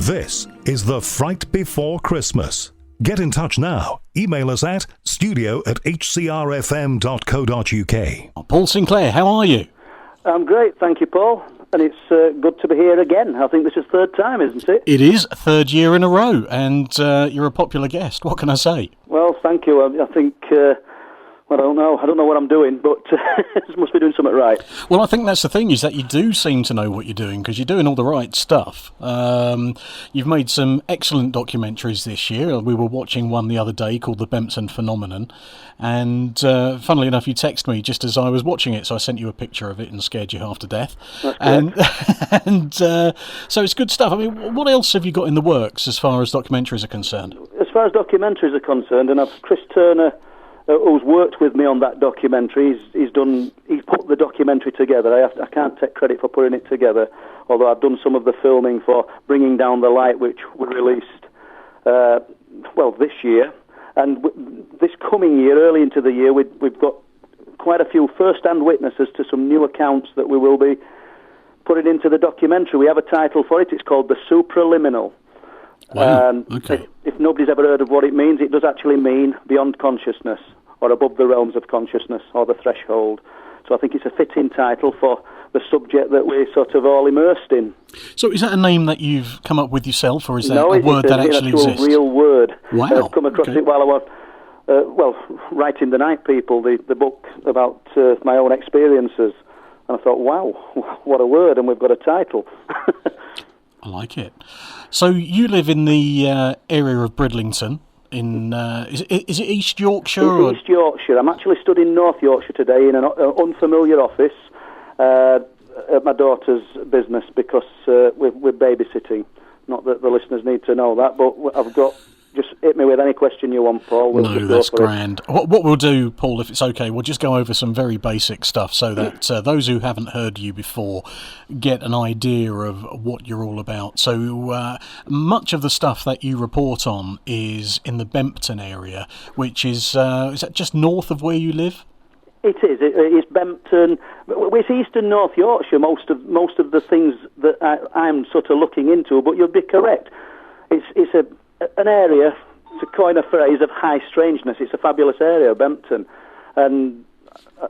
This is the Fright Before Christmas. Get in touch now. Email us at studio@hcrfm.co.uk. Paul Sinclair, how are you? I'm great, thank you, Paul. And it's good to be here again. I think this is third time, isn't it? It is, third year in a row, and you're a popular guest. What can I say? Well, thank you. I think, I don't know what I'm doing, but must be doing something right. Well, I think that's the thing, is that you do seem to know what you're doing, because you're doing all the right stuff. You've made some excellent documentaries this year. We were watching one the other day called The Bempton Phenomenon, and funnily enough, you texted me just as I was watching it, so I sent you a picture of it and scared you half to death. And so it's good stuff. I mean, what else have you got in the works as far as documentaries are concerned? As far as documentaries are concerned, and Chris Turner, who's worked with me on that documentary, he's put the documentary together. I can't take credit for putting it together, although I've done some of the filming for Bringing Down the Light, which we released this year. And this coming year, early into the year, we've got quite a few first-hand witnesses to some new accounts that we will be putting into the documentary. We have a title for it. It's called The Supraliminal. Wow. Okay. If nobody's ever heard of what it means, it does actually mean beyond consciousness, or above the realms of consciousness, or the threshold. So I think it's a fitting title for the subject that we're sort of all immersed in. So is that a name that you've come up with yourself, or is that a word that actually exists? No, it's a real word. Wow. I've come across it while I was, writing The Night People, the book about my own experiences. And I thought, wow, what a word, and we've got a title. I like it. So you live in the area of Bridlington. Is it East Yorkshire? It's East Yorkshire. I'm actually stood in North Yorkshire today in an unfamiliar office at my daughter's business because we're babysitting. Not that the listeners need to know that, but I've got... Just hit me with any question you want, Paul. No, that's grand. What we'll do, Paul, if it's okay, we'll just go over some very basic stuff so that those who haven't heard you before get an idea of what you're all about. So much of the stuff that you report on is in the Bempton area, which is that just north of where you live? It is. It's Bempton. It's East and North Yorkshire, most of the things that I'm sort of looking into, but you'll be correct. It's an area, to coin a phrase, of high strangeness. It's a fabulous area, Bempton, and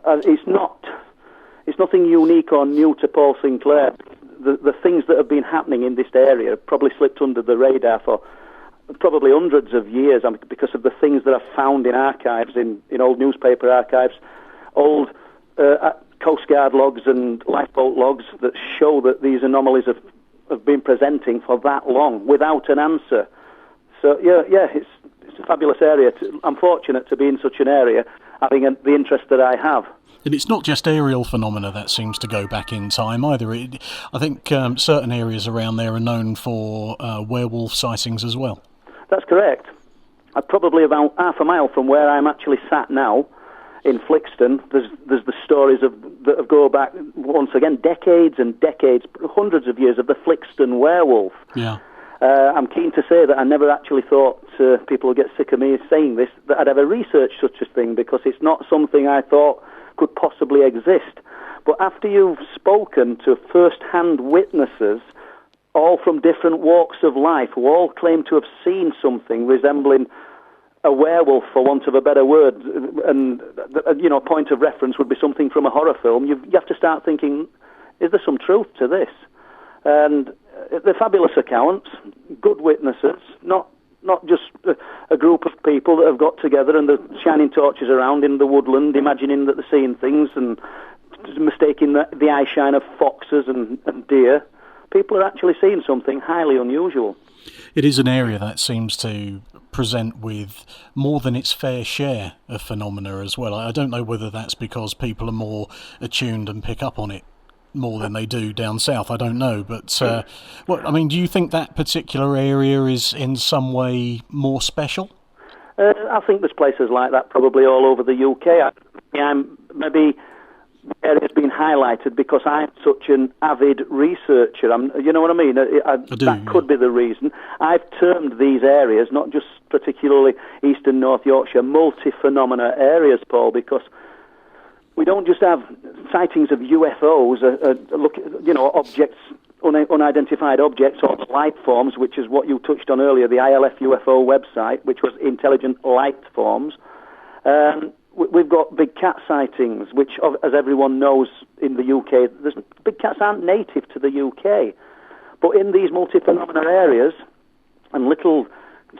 it's nothing unique or new to Paul Sinclair. The things that have been happening in this area have probably slipped under the radar for probably hundreds of years, because of the things that I've found in archives, in old newspaper archives, old Coast Guard logs and lifeboat logs that show that these anomalies have been presenting for that long without an answer. So, yeah, it's a fabulous area. I'm fortunate to be in such an area, having the interest that I have. And it's not just aerial phenomena that seems to go back in time either. I think certain areas around there are known for werewolf sightings as well. That's correct. Probably about half a mile from where I'm actually sat now, in Flixton, there's the stories that go back, once again, decades and decades, hundreds of years, of the Flixton werewolf. Yeah. I'm keen to say that I never actually thought, people would get sick of me saying this, that I'd ever researched such a thing, because it's not something I thought could possibly exist. But after you've spoken to first-hand witnesses, all from different walks of life, who all claim to have seen something resembling a werewolf, for want of a better word, and a point of reference would be something from a horror film, you have to start thinking, is there some truth to this? And they're fabulous accounts, good witnesses, not just a group of people that have got together and they're shining torches around in the woodland, imagining that they're seeing things and mistaking the eyeshine of foxes and deer. People are actually seeing something highly unusual. It is an area that seems to present with more than its fair share of phenomena as well. I don't know whether that's because people are more attuned and pick up on it more than they do down south. I don't know, but do you think that particular area is in some way more special? I think there's places like that probably all over the UK. Maybe area's been highlighted because I'm such an avid researcher. You know what I mean? That could be the reason. I've termed these areas, not just particularly East and North Yorkshire, multi-phenomena areas, Paul, because we don't just have sightings of UFOs, objects unidentified objects or light forms, which is what you touched on earlier, the ILF UFO website, which was intelligent light forms. We've got big cat sightings, which, as everyone knows in the UK, big cats aren't native to the UK. But in these multi-phenomena areas and little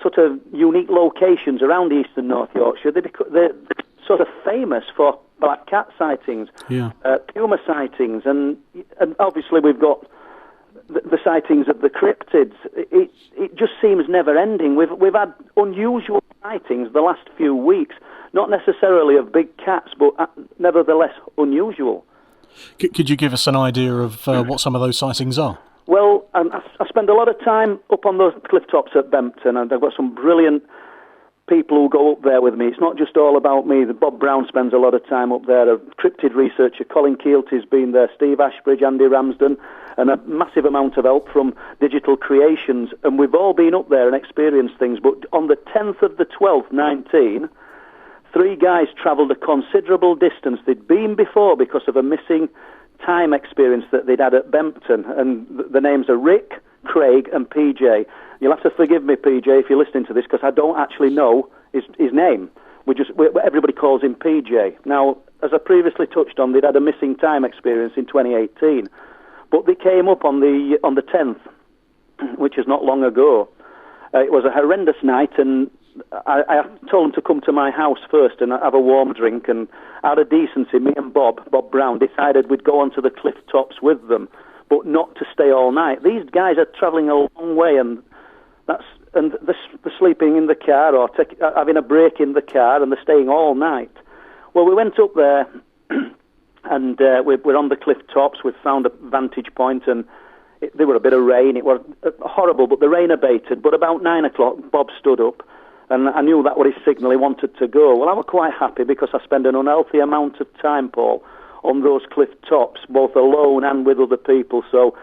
sort of unique locations around East and North Yorkshire, they're sort of famous for black cat sightings, puma sightings, and obviously we've got the sightings of the cryptids. It just seems never-ending. We've had unusual sightings the last few weeks, not necessarily of big cats, but nevertheless unusual. Could you give us an idea of what some of those sightings are? Well, I spend a lot of time up on those cliff tops at Bempton, and I've got some brilliant people who go up there with me. It's not just all about me. Bob Brown spends a lot of time up there. A cryptid researcher, Colin Keelty's been there, Steve Ashbridge, Andy Ramsden, and a massive amount of help from Digital Creations. And we've all been up there and experienced things. But on the 10th of the 12th, 19, 3 guys travelled a considerable distance. They'd been before because of a missing time experience that they'd had at Bempton. And the names are Rick, Craig and PJ. You'll have to forgive me, PJ, if you're listening to this, because I don't actually know his name. Everybody calls him PJ. Now, as I previously touched on, they'd had a missing time experience in 2018, but they came up on the 10th, which is not long ago. It was a horrendous night, and I told them to come to my house first and have a warm drink, and out of decency, me and Bob Brown, decided we'd go onto the cliff tops with them, but not to stay all night. These guys are travelling a long way, and they're sleeping in the car or having a break in the car, and they're staying all night. Well, we went up there, and we're on the cliff tops. We've found a vantage point, and there were a bit of rain. It was horrible, but the rain abated. But about 9 o'clock, Bob stood up, and I knew that was his signal. He wanted to go. Well, I was quite happy because I spend an unhealthy amount of time, Paul, on those cliff tops, both alone and with other people. So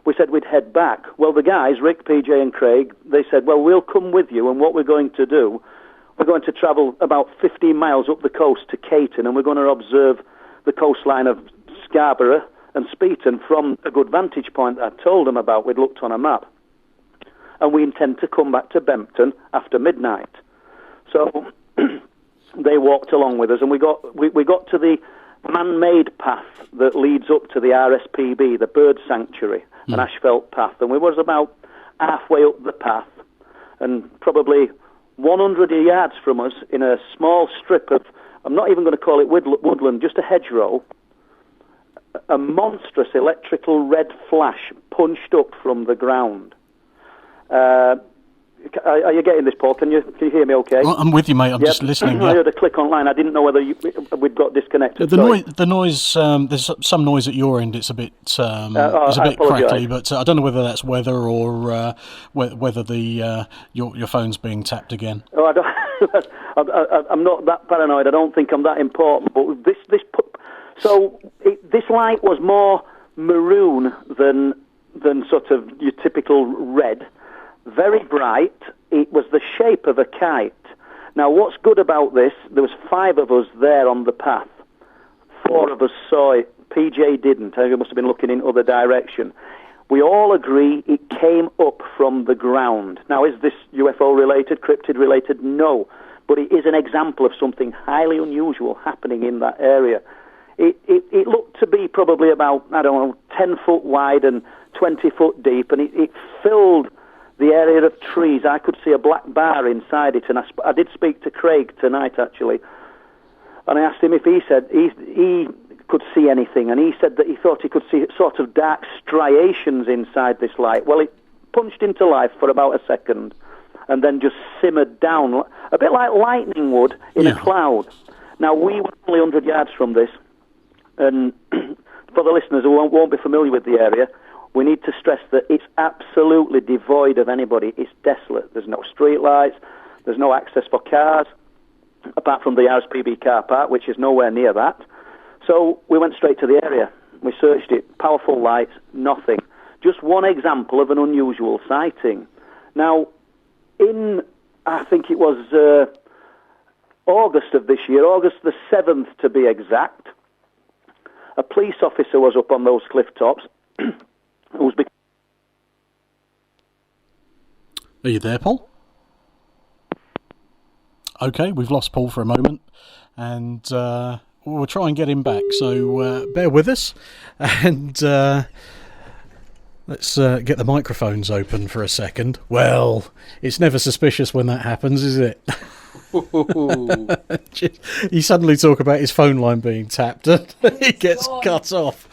we said we'd head back. Well, the guys, Rick, PJ and Craig, they said, well, we'll come with you, and what we're going to do, we're going to travel about 15 miles up the coast to Caton, and we're going to observe the coastline of Scarborough and Speeton from a good vantage point that I told them about. We'd looked on a map. And we intend to come back to Bempton after midnight. So they walked along with us, and we got to the man-made path that leads up to the RSPB, the bird sanctuary, an asphalt path. And we was about halfway up the path, and probably 100 yards from us, in a small strip of, I'm not even going to call it woodland, just a hedgerow, a monstrous electrical red flash punched up from the ground. Are you getting this, Paul? Can you hear me okay? Well, I'm with you, mate. I'm just listening. I heard a click online. I didn't know whether we'd got disconnected. The noise. There's some noise at your end. It's a bit crackly, but I don't know whether that's weather or whether your phone's being tapped again. Oh, I don't. I'm not that paranoid. I don't think I'm that important. But this light was more maroon than sort of your typical red. Very bright. It was the shape of a kite. Now, what's good about this, there was 5 of us there on the path. 4 of us saw it. PJ didn't. He must have been looking in other direction. We all agree it came up from the ground. Now, is this UFO-related, cryptid-related? No. But it is an example of something highly unusual happening in that area. It looked to be probably about, 10 foot wide and 20 foot deep, and it filled the area of trees. I could see a black bar inside it, and I did speak to Craig tonight, actually, and I asked him if he said he could see anything, and he said that he thought he could see sort of dark striations inside this light. Well, it punched into life for about a second, and then just simmered down, a bit like lightning would in a cloud. Now, we were only 100 yards from this, and for the listeners who won't be familiar with the area, we need to stress that it's absolutely devoid of anybody. It's desolate. There's no street lights. There's no access for cars, apart from the RSPB car park, which is nowhere near that. So we went straight to the area. We searched it. Powerful lights, nothing. Just one example of an unusual sighting. Now, I think it was August of this year, August the 7th to be exact, a police officer was up on those cliff tops who was becoming Are you there, Paul? Okay, we've lost Paul for a moment, and we'll try and get him back, so bear with us, and let's get the microphones open for a second. Well, it's never suspicious when that happens, is it? You suddenly talk about his phone line being tapped and he gets cut off.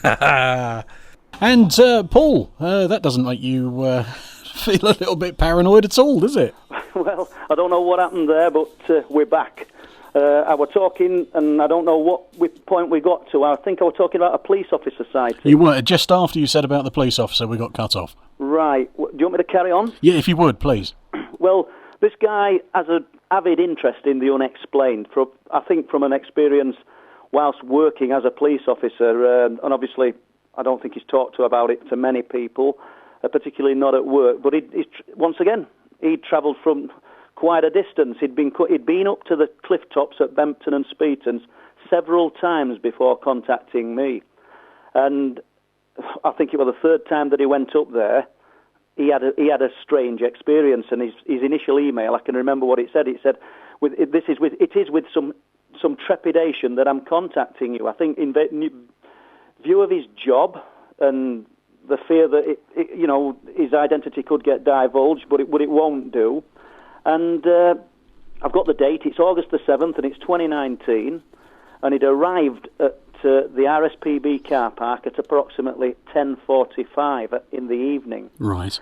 And Paul, that doesn't make you feel a little bit paranoid at all, does it? Well, I don't know what happened there, but we're back. I was talking, and I don't know what point we got to. I think I was talking about a police officer side. You were, just after you said about the police officer, we got cut off. Right. Do you want me to carry on? Yeah, if you would, please. Well, this guy has an avid interest in the unexplained, I think from an experience whilst working as a police officer, and obviously I don't think he's talked about it to many people, particularly not at work, but once again, he'd travelled from quite a distance. He'd been up to the cliff tops at Bempton and Speetons several times before contacting me. And I think it was the third time that he went up there, he had a strange experience. And his initial email, I can remember what it said. It said, "It is with some trepidation that I'm contacting you. I think in view of his job and the fear that his identity could get divulged, but it won't do." And I've got the date. It's August the 7th, and it's 2019. And it arrived at the RSPB car park at approximately 10:45 in the evening. Right.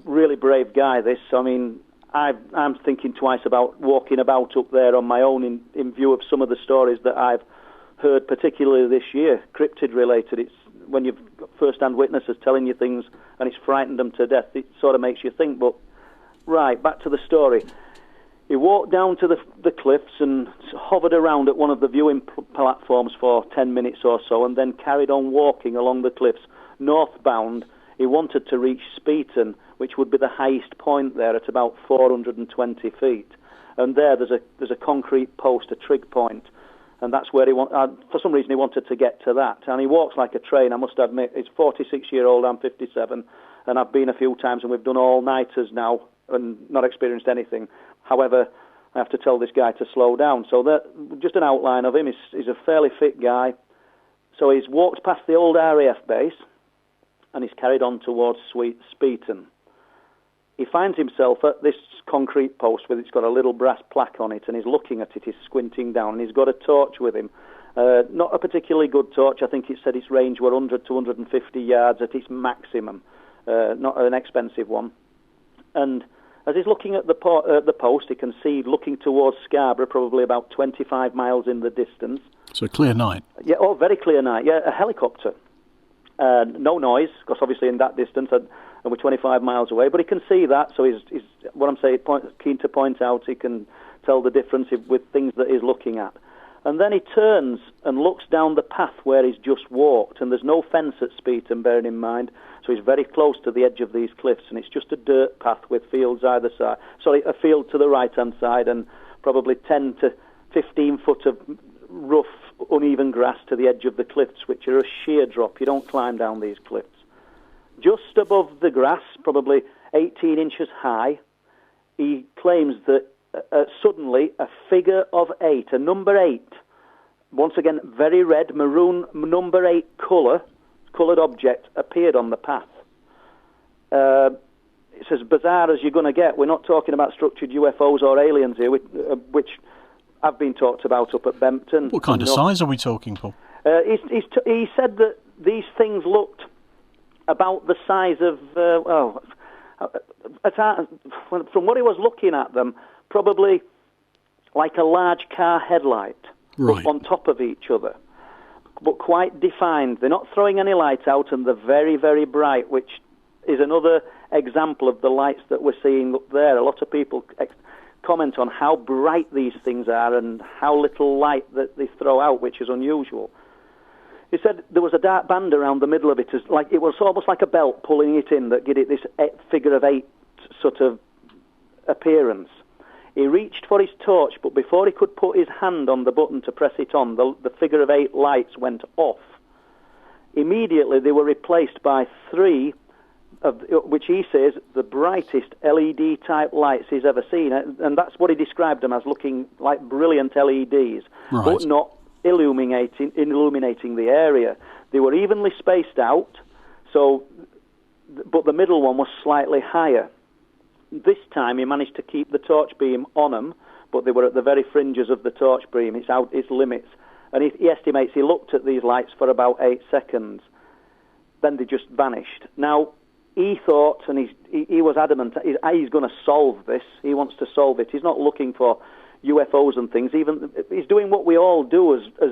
Really brave guy, this. I mean, I'm thinking twice about walking about up there on my own in view of some of the stories that I've heard, particularly this year, cryptid-related. It's when you've got first-hand witnesses telling you things and it's frightened them to death, it sort of makes you think. But right, back to the story. He walked down to the cliffs and hovered around at one of the viewing platforms for 10 minutes or so, and then carried on walking along the cliffs northbound. He wanted to reach Speeton, which would be the highest point there at about 420 feet. And there's a concrete post, a trig point, and that's where for some reason he wanted to get to that. And he walks like a train, I must admit. He's 46-year-old, I'm 57, and I've been a few times, and we've done all-nighters now and not experienced anything. However, I have to tell this guy to slow down. So that, just an outline of him. He's a fairly fit guy. So he's walked past the old RAF base, and he's carried on towards Speeton. He finds himself at this concrete post with it's got a little brass plaque on it, and he's looking at it, he's squinting down, and he's got a torch with him. Not a particularly good torch. I think it said its range were 100 to 150 yards at its maximum. Not an expensive one. And as he's looking at the post, he can see, looking towards Scarborough, probably about 25 miles in the distance. So a clear night. Yeah, very clear night. Yeah, a helicopter. No noise, because obviously in that distance, and we're 25 miles away. But he can see that, so he's what I'm saying, keen to point out. He can tell the difference with things that he's looking at. And then he turns and looks down the path where he's just walked, and there's no fence at Speeton, bearing in mind, so he's very close to the edge of these cliffs, and it's just a dirt path with fields either side. Sorry, a field to the right-hand side, and probably 10 to 15 foot of rough, uneven grass to the edge of the cliffs, which are a sheer drop. You don't climb down these cliffs. Just above the grass, probably 18 inches high, he claims that suddenly a figure of 8, a number 8, once again very red, maroon, number 8 coloured object appeared on the path. It's as bizarre as you're going to get. We're not talking about structured UFOs or aliens here, which have been talked about up at Bempton. What kind of size are we talking, Paul? He said that these things looked about the size of, from what he was looking at them, probably like a large car headlight, right, on top of each other, but quite defined. They're not throwing any light out, and they're very, very bright, which is another example of the lights that we're seeing up there. A lot of people comment on how bright these things are and how little light that they throw out, which is unusual. He said there was a dark band around the middle of it, it was almost like a belt pulling it in that gave it this figure of 8 sort of appearance. He reached for his torch, but before he could put his hand on the button to press it on, the figure of 8 lights went off. Immediately they were replaced by 3 which he says the brightest LED type lights he's ever seen, and that's what he described them as, looking like brilliant LEDs, right, but not illuminating the area. They were evenly spaced out, but the middle one was slightly higher. This time he managed to keep the torch beam on them, but they were at the very fringes of the torch beam, its limits. And he estimates he looked at these lights for about 8 seconds. Then they just vanished. Now, he thought, and he was adamant, he's going to solve this. He wants to solve it. He's not looking for UFOs and things. He's doing what we all do as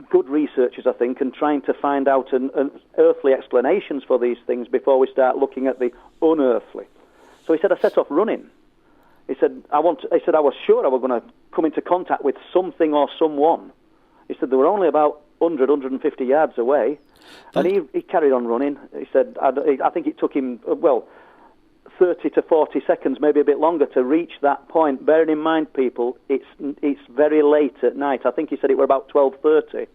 good researchers, I think, and trying to find out an earthly explanations for these things before we start looking at the unearthly. So he said, I set off running. He said, I was sure I was going to come into contact with something or someone. He said, they were only about 150 yards away. And he carried on running. He said, I think it took him, 30 to 40 seconds, maybe a bit longer, to reach that point. Bearing in mind, people, it's very late at night. I think he said it were about 12:30.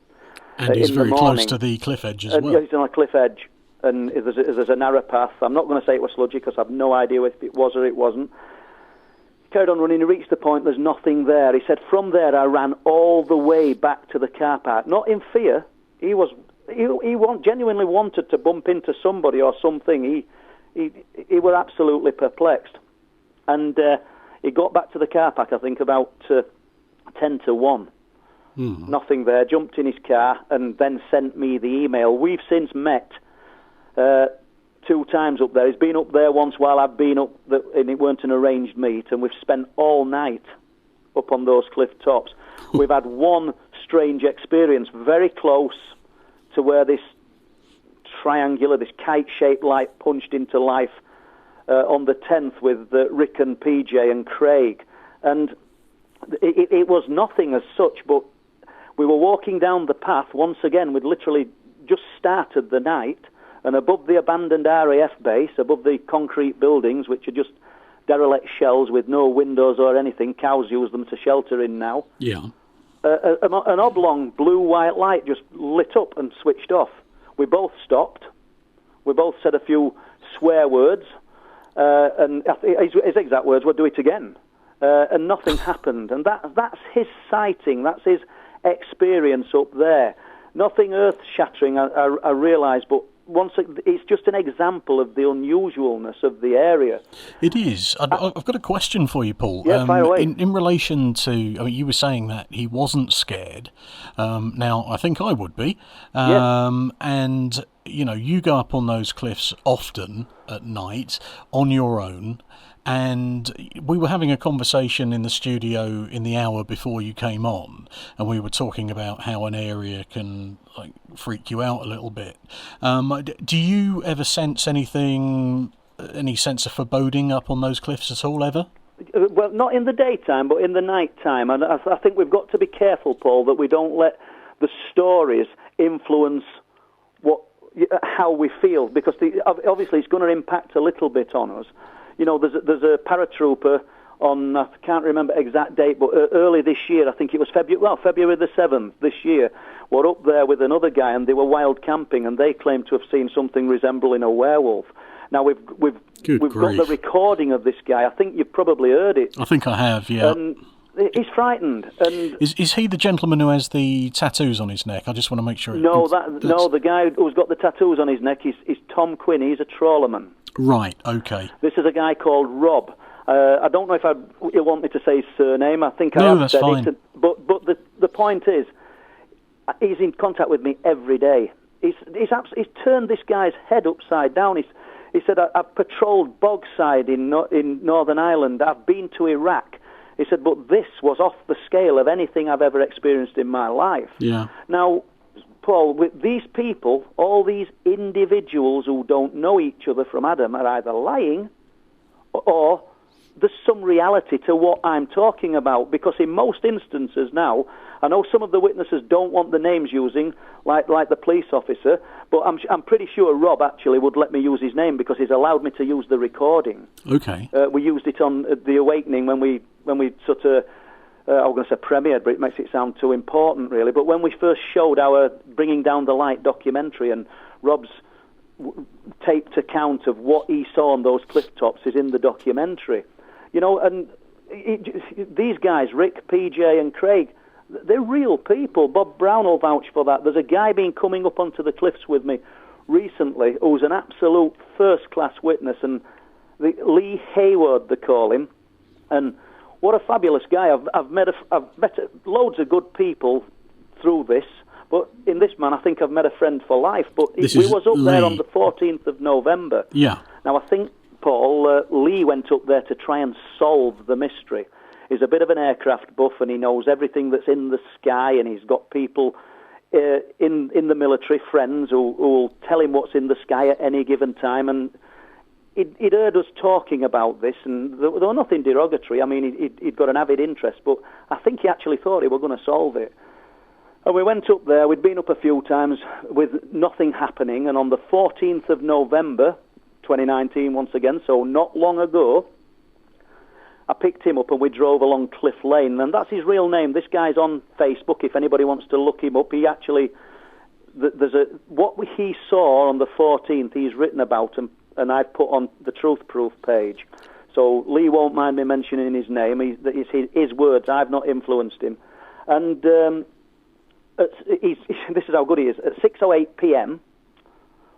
And he's very close to the cliff edge as well. He's on a cliff edge, and there's a narrow path. I'm not going to say it was sludgy because I've no idea if it was or it wasn't. He carried on running. He reached the point. There's nothing there. He said, from there I ran all the way back to the car park. Not in fear. He genuinely wanted to bump into somebody or something. He was absolutely perplexed. And he got back to the car park, I think, about 10 to 1. Nothing there. Jumped in his car and then sent me the email. We've since met 2 times up there. He's been up there once while I've been up, and it weren't an arranged meet, and we've spent all night up on those cliff tops. We've had one strange experience very close to where this kite-shaped light punched into life on the 10th with Rick and PJ and Craig. And it was nothing as such, but we were walking down the path once again. We'd literally just started the night, and above the abandoned RAF base, above the concrete buildings, which are just derelict shells with no windows or anything, cows use them to shelter in now. Yeah. An oblong blue-white light just lit up and switched off. We both stopped. We both said a few swear words, and his exact words were, "Do it again," and nothing happened. And that's his sighting. That's his experience up there. Nothing earth-shattering, I realise, but it's just an example of the unusualness of the area. It is. I've got a question for you, Paul. Yeah, fire away. In relation to, you were saying that he wasn't scared. Now, I think I would be. And, you go up on those cliffs often at night on your own. And we were having a conversation in the studio in the hour before you came on, and we were talking about how an area can freak you out a little bit. Do you ever sense any sense of foreboding up on those cliffs at all, ever? Well, not in the daytime, but in the night time. And I think we've got to be careful, Paul, that we don't let the stories influence how we feel, because obviously it's going to impact a little bit on us. There's a paratrooper on, I can't remember exact date, but early this year, I think it was February the 7th this year, were up there with another guy, and they were wild camping, and they claimed to have seen something resembling a werewolf. Now, we've got the recording of this guy. I think you've probably heard it. I think I have, yeah. And he's frightened. And is he the gentleman who has the tattoos on his neck? I just want to make sure. No, the guy who's got the tattoos on his neck is Tom Quinn. He's a trawlerman. Right, okay. This is a guy called Rob. I don't know if you want me to say his surname. I think I have that's said fine. it. But the point is, he's in contact with me every day. He's turned this guy's head upside down. He said, I've patrolled Bogside in Northern Ireland. I've been to Iraq. He said, but this was off the scale of anything I've ever experienced in my life. Yeah. Now, Paul, with these people, all these individuals who don't know each other from Adam are either lying or there's some reality to what I'm talking about, because in most instances now, I know some of the witnesses don't want the names using, like the police officer, but I'm pretty sure Rob actually would let me use his name because he's allowed me to use the recording. Okay. We used it on The Awakening when we sort of, I was going to say premiered, but it makes it sound too important, really. But when we first showed our Bringing Down the Light documentary, and Rob's taped account of what he saw on those cliff tops is in the documentary. And these guys, Rick, PJ and Craig, they're real people. Bob Brown will vouch for that. There's a guy been coming up onto the cliffs with me recently who's an absolute first-class witness, and Lee Hayward, they call him. And what a fabulous guy. I've met loads of good people through this, but in this man, I think I've met a friend for life. But we was up there on the 14th of November. Yeah. Now, I think, Paul, Lee went up there to try and solve the mystery. He's a bit of an aircraft buff, and he knows everything that's in the sky, and he's got people in the military, friends, who will tell him what's in the sky at any given time. And he'd heard us talking about this, and there was nothing derogatory. I mean, he'd got an avid interest, but I think he actually thought he were going to solve it. And we went up there. We'd been up a few times with nothing happening, and on the 14th of November, 2019, once again, so not long ago, I picked him up and we drove along Cliff Lane, and that's his real name. This guy's on Facebook if anybody wants to look him up. He actually, what he saw on the 14th, he's written about, and I put on the Truth Proof page. So Lee won't mind me mentioning his name. It's his words. I've not influenced him. And this is how good he is. At 6:08 p.m.,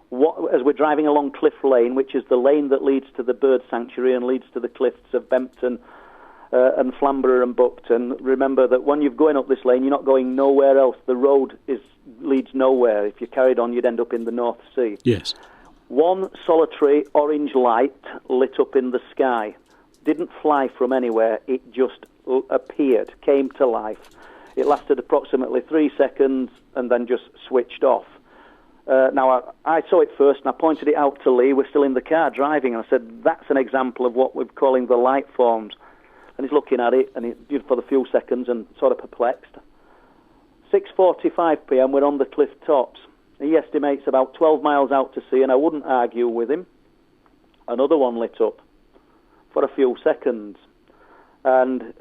as we're driving along Cliff Lane, which is the lane that leads to the bird sanctuary and leads to the cliffs of Bempton and Flamborough and Buckton, remember that when you're going up this lane, you're not going nowhere else. The road leads nowhere. If you carried on, you'd end up in the North Sea. Yes. One solitary orange light lit up in the sky. Didn't fly from anywhere. It just appeared, came to life. It lasted approximately 3 seconds and then just switched off. Now, I saw it first, and I pointed it out to Lee. We're still in the car driving, and I said, that's an example of what we're calling the light forms. And he's looking at it, and he did for the few seconds, and sort of perplexed. 6:45 p.m., we're on the cliff tops. He estimates about 12 miles out to sea, and I wouldn't argue with him. Another one lit up for a few seconds. And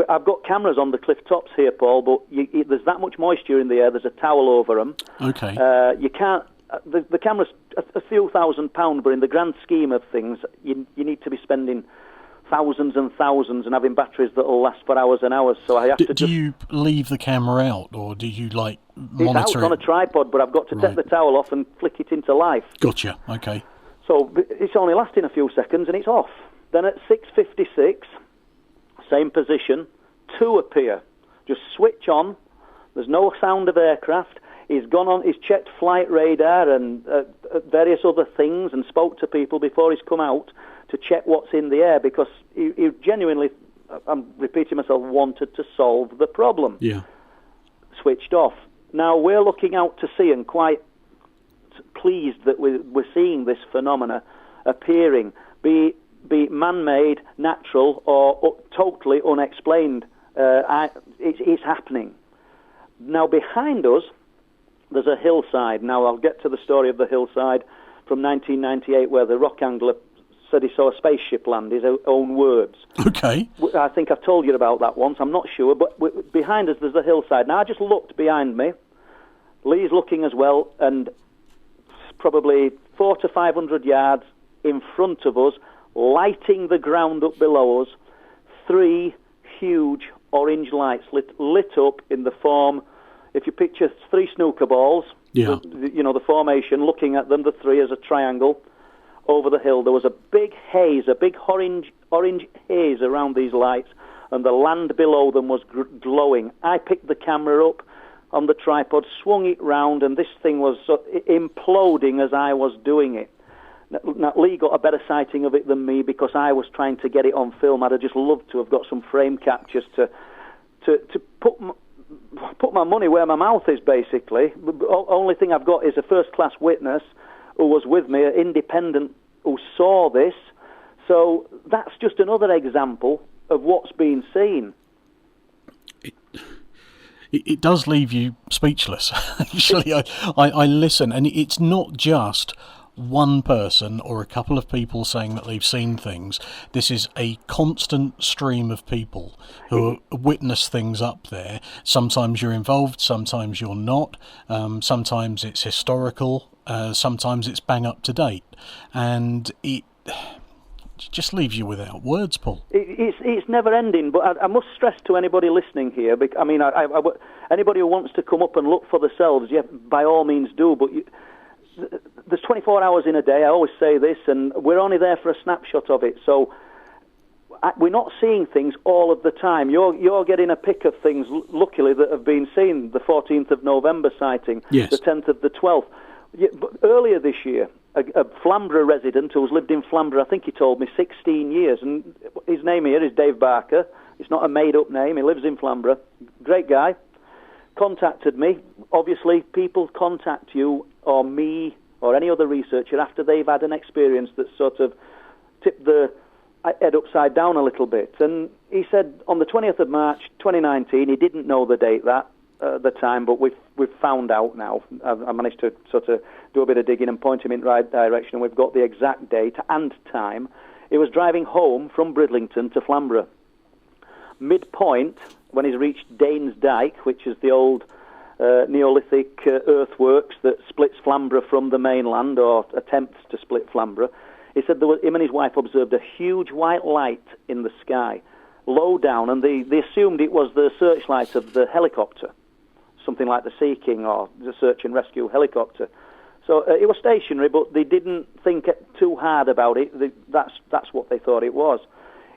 I've got cameras on the cliff tops here, Paul, but there's that much moisture in the air, there's a towel over them. Okay. You can't... The camera's a few £1,000, but in the grand scheme of things, you need to be spending thousands and thousands and having batteries that will last for hours and hours. So I have to. Do you leave the camera out, or do you monitor it's out on a tripod, but I've got to take the towel off and flick it into life. Gotcha. Okay. So it's only lasting a few seconds and it's off. Then at 6:56, same position, two appear. Just switch on. There's no sound of aircraft. He's gone on. He's checked flight radar and various other things and spoke to people before he's come out to check what's in the air, because he genuinely, I'm repeating myself, wanted to solve the problem. Yeah. Switched off. Now we're looking out to sea and quite pleased that we're seeing this phenomena appearing, be it man-made, natural, or totally unexplained. It's happening. Now behind us, there's a hillside. Now I'll get to the story of the hillside from 1998, where the rock angler said he saw a spaceship land, his own words. Okay. I think I've told you about that once, I'm not sure, but behind us there's the hillside. Now I just looked behind me, Lee's looking as well, and probably 400 to 500 yards in front of us, lighting the ground up below us, three huge orange lights lit up in the form, if you picture three snooker balls, yeah. the formation, looking at them, the three as a triangle, over the hill. There was a big haze, a big orange haze around these lights, and the land below them was glowing. I picked the camera up on the tripod, swung it round, and this thing was imploding as I was doing it. Now, Lee got a better sighting of it than me because I was trying to get it on film. I'd have just loved to have got some frame captures to put my money where my mouth is, basically. The only thing I've got is a first-class witness who was with me, an independent, who saw this. So that's just another example of what's been seen. It does leave you speechless. Actually, I listen, and it's not just one person or a couple of people saying that they've seen things. This is a constant stream of people who witness things up there. Sometimes you're involved, sometimes you're not. Sometimes it's historical. Sometimes it's bang up to date, and it just leaves you without words, Paul. It's never ending, but I must stress to anybody listening here, I mean, anybody who wants to come up and look for themselves, yeah, by all means do, but there's 24 hours in a day, I always say this, and we're only there for a snapshot of it, so we're not seeing things all of the time. You're getting a pick of things, luckily, that have been seen, the 14th of November sighting, yes. The 10th of the 12th. Yeah, but earlier this year, a Flamborough resident who's lived in Flamborough, I think he told me, 16 years, and his name here is Dave Barker. It's not a made-up name. He lives in Flamborough. Great guy. Contacted me. Obviously, people contact you or me or any other researcher after they've had an experience that sort of tipped the head upside down a little bit. And he said on the 20th of March 2019, he didn't know the date the time, but we've found out now. I managed to sort of do a bit of digging and point him in the right direction, and we've got the exact date and time. He was driving home from Bridlington to Flamborough. Midpoint, when he's reached Danes Dyke, which is the old Neolithic earthworks that splits Flamborough from the mainland, or attempts to split Flamborough, he said him and his wife observed a huge white light in the sky, low down, and they assumed it was the searchlight of the helicopter, something like the Sea King or the search and rescue helicopter. So it was stationary, but they didn't think too hard about it. That's what they thought it was.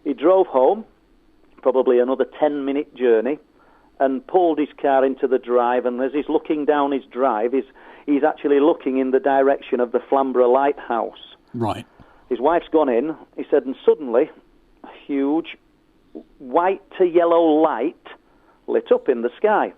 He drove home, probably another 10-minute journey, and pulled his car into the drive, and as he's looking down his drive, he's actually looking in the direction of the Flamborough Lighthouse. Right. His wife's gone in, he said, and suddenly a huge white to yellow light lit up in the sky.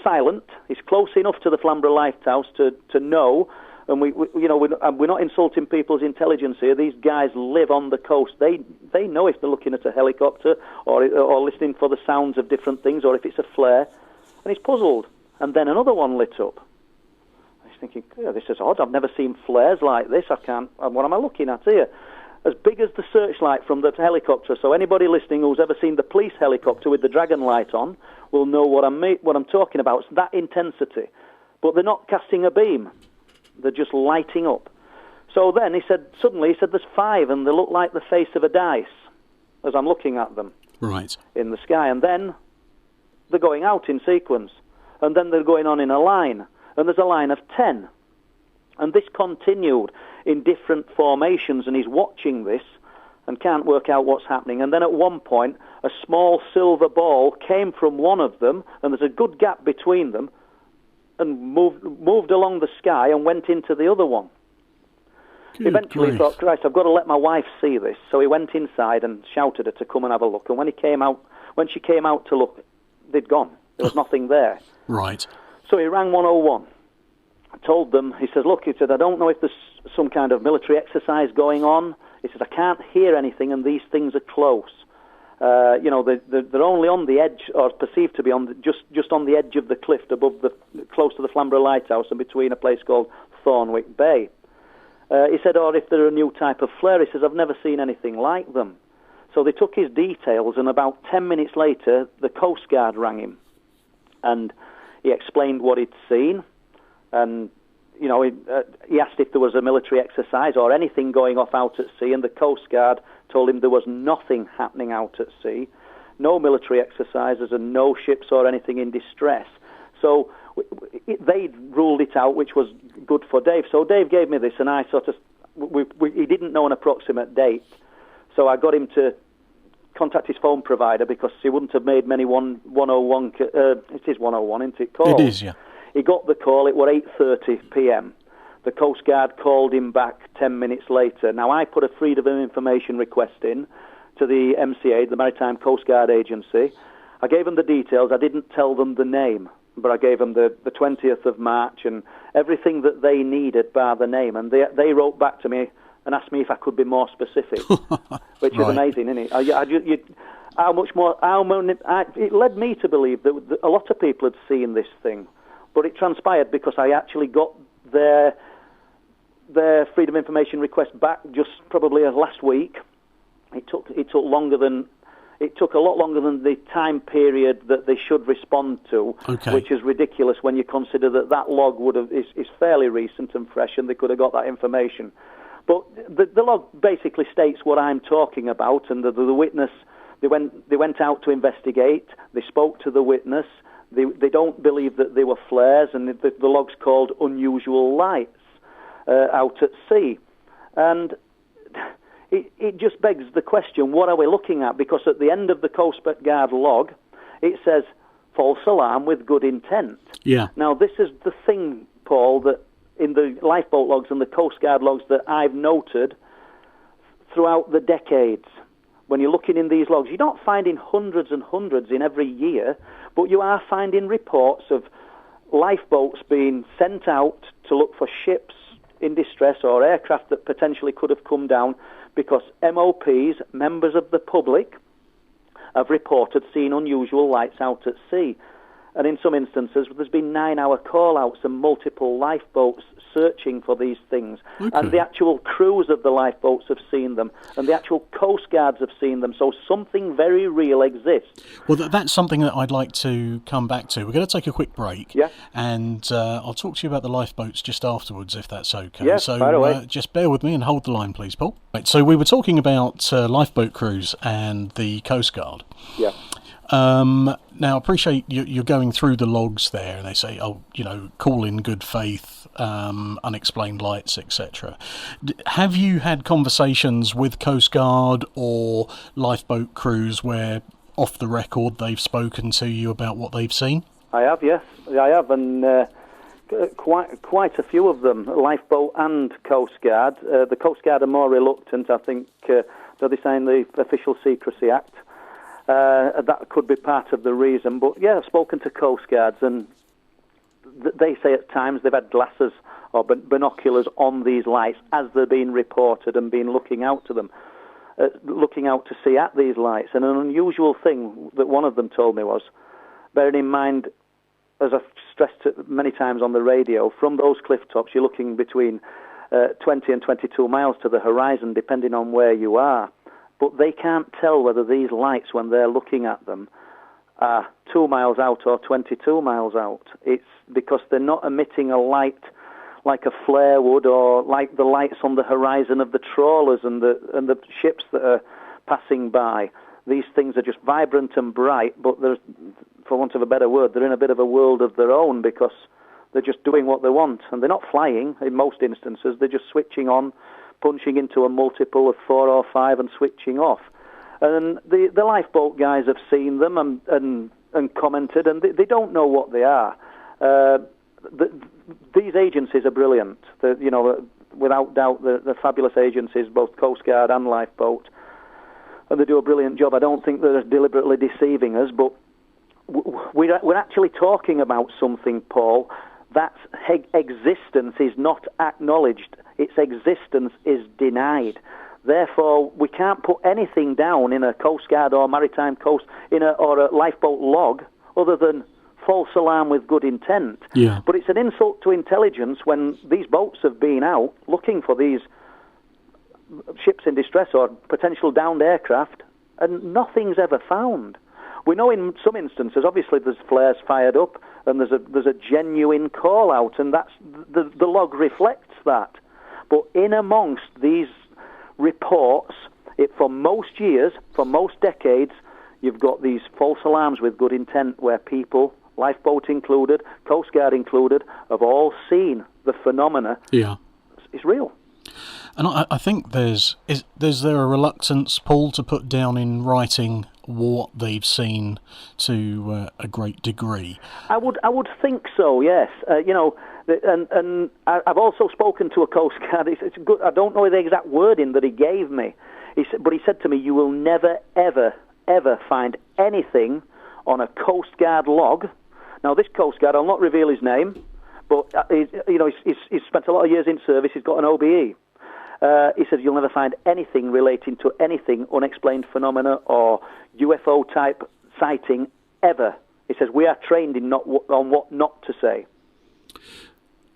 Silent. He's close enough to the Flamborough Lighthouse to know, and we're not insulting people's intelligence here. These guys live on the coast. They know if they're looking at a helicopter or listening for the sounds of different things, or if it's a flare. And he's puzzled. And then another one lit up. He's thinking, oh, this is odd. I've never seen flares like this. What am I looking at here? As big as the searchlight from the helicopter. So anybody listening who's ever seen the police helicopter with the dragon light on will know what I'm talking about. It's that intensity. But they're not casting a beam. They're just lighting up. So then suddenly he said there's 5 and they look like the face of a dice as I'm looking at them. Right. In the sky. And then they're going out in sequence. And then they're going on in a line. And there's a line of 10. And this continued in different formations, and he's watching this and can't work out what's happening. And then at one point, a small silver ball came from one of them, and there's a good gap between them, and moved along the sky and went into the other one. Good Eventually grief. he thought, Christ, I've got to let my wife see this. So he went inside and shouted her to come and have a look. And when she came out to look, they'd gone. There was nothing there. Right. So he rang 101. Told them, he said, I don't know if there's some kind of military exercise going on. He said, I can't hear anything, and these things are close. They're only on the edge, or perceived to be just on the edge of the cliff, close to the Flamborough Lighthouse, and between a place called Thornwick Bay. He said, or if they're a new type of flare, he says, I've never seen anything like them. So they took his details, and about 10 minutes later, the Coast Guard rang him, and he explained what he'd seen. And, he asked if there was a military exercise or anything going off out at sea, and the Coast Guard told him there was nothing happening out at sea, no military exercises and no ships or anything in distress. So they ruled it out, which was good for Dave. So Dave gave me this, and I he didn't know an approximate date, so I got him to contact his phone provider because he wouldn't have made many 101, it is 101, isn't it, calls? It is, yeah. He got the call, it was 8:30 p.m. The Coast Guard called him back 10 minutes later. Now, I put a Freedom of Information request in to the MCA, the Maritime Coast Guard Agency. I gave them the details. I didn't tell them the name, but I gave them the 20th of March and everything that they needed bar the name. And they wrote back to me and asked me if I could be more specific, which is amazing, isn't it? How much more? It led me to believe that a lot of people had seen this thing. But it transpired because I actually got their Freedom of Information request back just probably last week. It took longer than it took a lot longer than the time period that they should respond to, which is ridiculous when you consider that log is fairly recent and fresh, and they could have got that information. But the log basically states what I'm talking about, and the witness, they went out to investigate, they spoke to the witness, they don't believe that they were flares, and the log's called unusual lights out at sea. And it just begs the question, what are we looking at? Because at the end of the Coast Guard log, it says, false alarm with good intent. Yeah. Now, this is the thing, Paul, that in the lifeboat logs and the Coast Guard logs that I've noted throughout the decades. When you're looking in these logs, you're not finding hundreds and hundreds in every year, but you are finding reports of lifeboats being sent out to look for ships in distress or aircraft that potentially could have come down because MOPs, members of the public, have reported seeing unusual lights out at sea. And in some instances, there's been 9-hour call-outs and multiple lifeboats searching for these things. Okay. And the actual crews of the lifeboats have seen them, and the actual Coast Guards have seen them. So something very real exists. Well, that's something that I'd like to come back to. We're going to take a quick break, and I'll talk to you about the lifeboats just afterwards, if that's okay. Yes, so just bear with me and hold the line, please, Paul. Right, so we were talking about lifeboat crews and the Coast Guard. Yeah. Now, I appreciate you're going through the logs there, and they say, call in good faith, unexplained lights, etc. Have you had conversations with Coast Guard or lifeboat crews where, off the record, they've spoken to you about what they've seen? I have, yes. I have, and quite a few of them, lifeboat and Coast Guard. The Coast Guard are more reluctant, I think, that they signed the Official Secrecy Act. That could be part of the reason. But, yeah, I've spoken to Coast Guards, and they say at times they've had glasses or binoculars on these lights as they're being reported and been looking out to them, looking out to see at these lights. And an unusual thing that one of them told me was, bearing in mind, as I've stressed it many times on the radio, from those cliff tops you're looking between 20 and 22 miles to the horizon, depending on where you are. But they can't tell whether these lights, when they're looking at them, are 2 miles out or 22 miles out. It's because they're not emitting a light like a flare would, or like the lights on the horizon of the trawlers and the ships that are passing by. These things are just vibrant and bright, but there's, for want of a better word, they're in a bit of a world of their own because they're just doing what they want. And they're not flying in most instances, they're just switching on, punching into a multiple of 4 or 5 and switching off. And the lifeboat guys have seen them and commented, and they don't know what they are. These agencies are brilliant. Without doubt, they're fabulous agencies, both Coast Guard and Lifeboat, and they do a brilliant job. I don't think they're deliberately deceiving us, but we're actually talking about something, Paul, that existence is not acknowledged. Its existence is denied. Therefore, we can't put anything down in a Coast Guard or Maritime Coast or a lifeboat log other than false alarm with good intent. Yeah. But it's an insult to intelligence when these boats have been out looking for these ships in distress or potential downed aircraft, and nothing's ever found. We know in some instances, obviously, there's flares fired up, and there's a genuine call out, and that's the log reflects that. But in amongst these reports, for most years, for most decades, you've got these false alarms with good intent where people, lifeboat included, Coast Guard included, have all seen the phenomena. Yeah, it's real. And I think is there a reluctance, Paul, to put down in writing what they've seen to a great degree? I would think so. Yes. And I've also spoken to a Coast Guard. It's good. I don't know the exact wording that he gave me. But he said to me, "You will never, ever, ever find anything on a Coast Guard log." Now, this Coast Guard, I'll not reveal his name, but he's spent a lot of years in service. He's got an OBE. He said you'll never find anything relating to anything unexplained phenomena or UFO-type sighting ever. He says we are trained in on what not to say.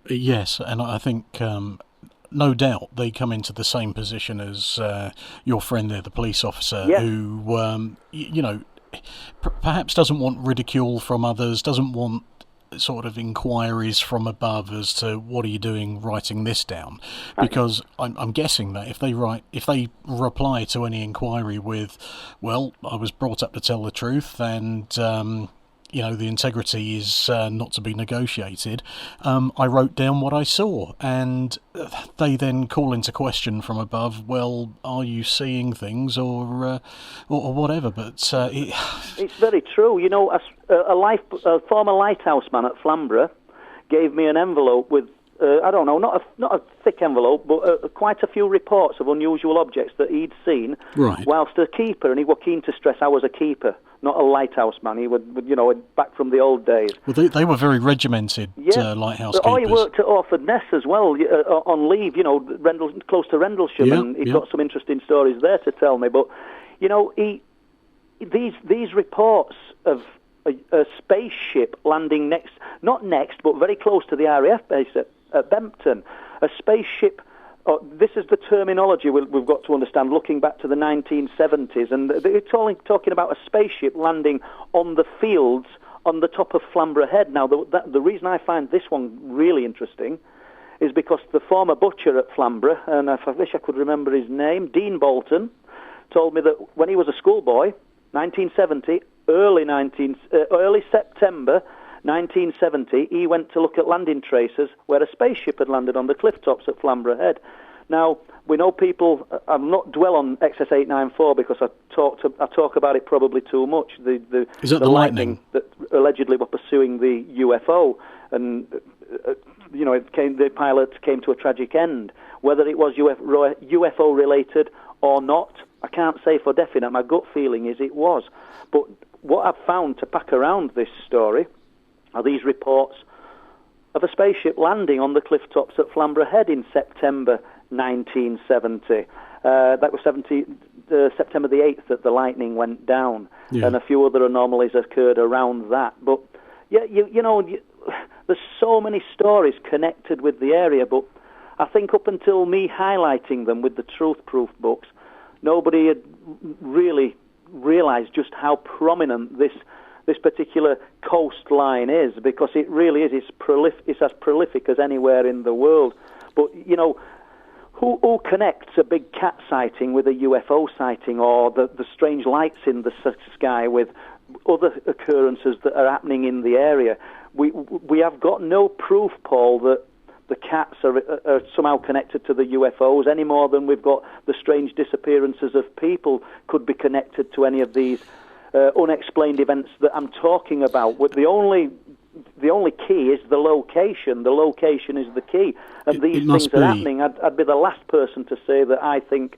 Yes, and I think no doubt they come into the same position as your friend there, the police officer, Yeah. who, perhaps doesn't want ridicule from others, doesn't want sort of inquiries from above as to what are you doing writing this down, because I'm guessing that if they reply to any inquiry with, well, I was brought up to tell the truth and the integrity is not to be negotiated, I wrote down what I saw, and they then call into question from above, well, are you seeing things or whatever? But it's very true. A former lighthouse man at Flamborough gave me an envelope with, I don't know, not a thick envelope, but quite a few reports of unusual objects that he'd seen whilst a keeper, and he was keen to stress I was a keeper, not a lighthouse man. He would back from the old days. Well, they were very regimented lighthouse keepers. He worked at Orford Ness as well, on leave, close to Rendlesham, and he's got some interesting stories there to tell me. But, these reports of a spaceship landing not next, but very close to the RAF base at Bempton, a spaceship. This is the terminology we've got to understand, looking back to the 1970s, and they're talking about a spaceship landing on the fields on the top of Flamborough Head. Now, the reason I find this one really interesting is because the former butcher at Flamborough, and I wish I could remember his name, Dean Bolton, told me that when he was a schoolboy, 1970, early September 1970, he went to look at landing traces where a spaceship had landed on the cliff tops at Flamborough Head. Now, we know people, I'm not dwell on XS894 because I talk about it probably too much. Is that the lightning that allegedly were pursuing the UFO, and the pilot came to a tragic end. Whether it was UFO related or not, I can't say for definite. My gut feeling is it was. But what I've found to pack around this story are these reports of a spaceship landing on the cliff tops at Flamborough Head in September 1970. That was September the 8th that the lightning went down, and a few other anomalies occurred around that. But, there's so many stories connected with the area, but I think up until me highlighting them with the Truth Proof books, nobody had really realised just how prominent this particular coastline is, because it really is. It's as prolific as anywhere in the world. But, who connects a big cat sighting with a UFO sighting, or the strange lights in the sky with other occurrences that are happening in the area? We have got no proof, Paul, that the cats are somehow connected to the UFOs any more than we've got the strange disappearances of people could be connected to any of these unexplained events that I'm talking about. The only key is the location. The location is the key. And these things are happening. I'd be the last person to say that I think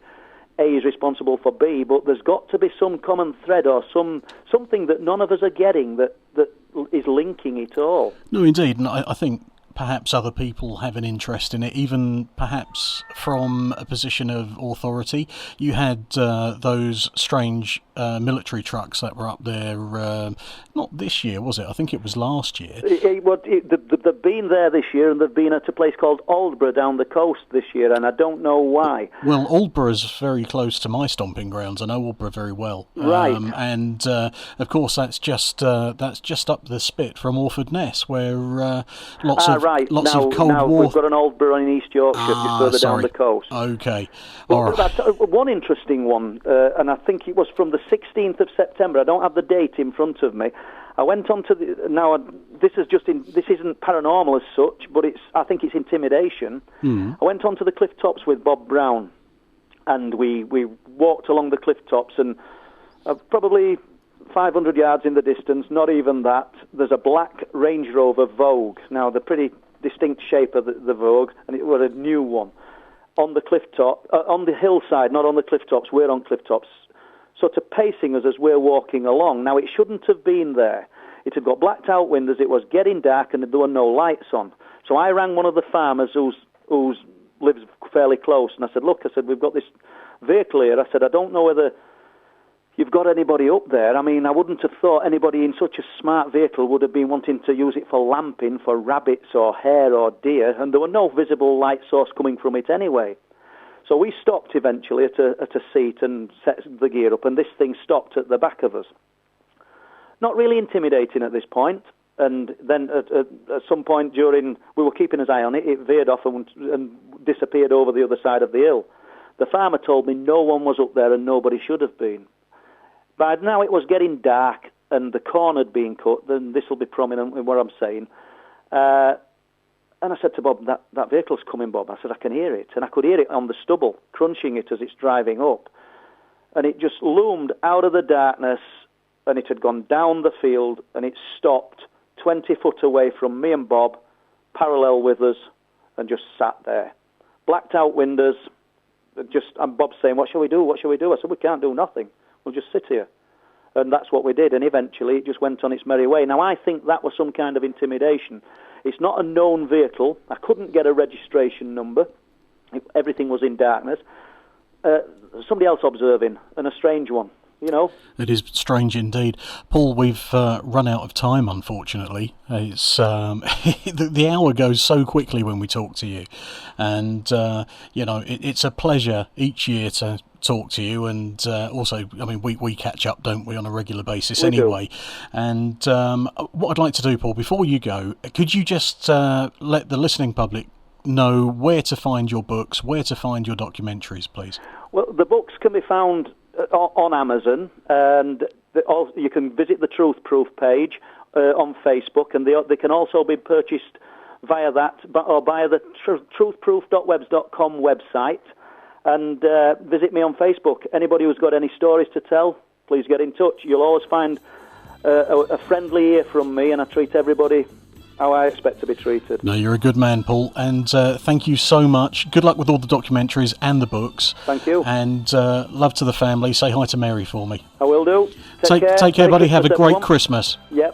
A is responsible for B, but there's got to be some common thread or something that none of us are getting that is linking it all. No, indeed. And I think perhaps other people have an interest in it, even perhaps from a position of authority. You had those strange military trucks that were up there, not this year, was it? I think it was last year. They've been there this year, and they've been at a place called Aldborough down the coast this year, and I don't know why. Well, Aldborough is very close to my stomping grounds. I know Aldborough very well. Right. And, of course, that's just up the spit from Orford Ness, where lots of Cold War... We've got an Aldborough in East Yorkshire, just further down the coast. Okay. That's one interesting one, and I think it was from the 16th of September. I don't have the date in front of me. I went on to this isn't paranormal as such, but I think it's intimidation. I went on to the cliff tops with Bob Brown, and we walked along the cliff tops, and probably 500 yards in the distance, not even that, there's a black Range Rover Vogue. Now, the pretty distinct shape of the Vogue, and it was a new one. On the cliff top, on the hillside, not on the cliff tops, we're on cliff tops, sort of pacing us as we're walking along. Now, it shouldn't have been there. It had got blacked out windows, it was getting dark, and there were no lights on. So I rang one of the farmers who lives fairly close, and I said, look, we've got this vehicle here. I said, I don't know whether you've got anybody up there. I mean, I wouldn't have thought anybody in such a smart vehicle would have been wanting to use it for lamping for rabbits or hare or deer, and there were no visible light source coming from it anyway. So we stopped eventually at a seat and set the gear up, and this thing stopped at the back of us. Not really intimidating at this point, and then at some point during, we were keeping an eye on it, it veered off and disappeared over the other side of the hill. The farmer told me no one was up there and nobody should have been. By now it was getting dark and the corn had been cut, then this will be prominent in what I'm saying. And I said to Bob, that vehicle's coming, Bob. I said, I can hear it. And I could hear it on the stubble, crunching it as it's driving up. And it just loomed out of the darkness, and it had gone down the field, and it stopped 20 foot away from me and Bob, parallel with us, and just sat there. Blacked out windows, and Bob's saying, what shall we do? What shall we do? I said, we can't do nothing. We'll just sit here. And that's what we did, and eventually it just went on its merry way. Now, I think that was some kind of intimidation. It's not a known vehicle. I couldn't get a registration number. Everything was in darkness. Somebody else observing, and a strange one, you know. It is strange indeed. Paul, we've run out of time, unfortunately. It's the hour goes so quickly when we talk to you. And, it's a pleasure each year to talk to you, and also, I mean, we catch up, don't we, on a regular basis anyway. And what I'd like to do, Paul, before you go, could you just let the listening public know where to find your books, where to find your documentaries, please? Well, the books can be found on Amazon, and you can visit the Truth Proof page on Facebook, and they can also be purchased via that, or via the truthproof.webs.com website, and visit me on Facebook. Anybody who's got any stories to tell, please get in touch. You'll always find a friendly ear from me, and I treat everybody how I expect to be treated. No, you're a good man, Paul, and thank you so much. Good luck with all the documentaries and the books. Thank you. And love to the family. Say hi to Mary for me. I will do. Take care, buddy. Have a great Christmas. Yep.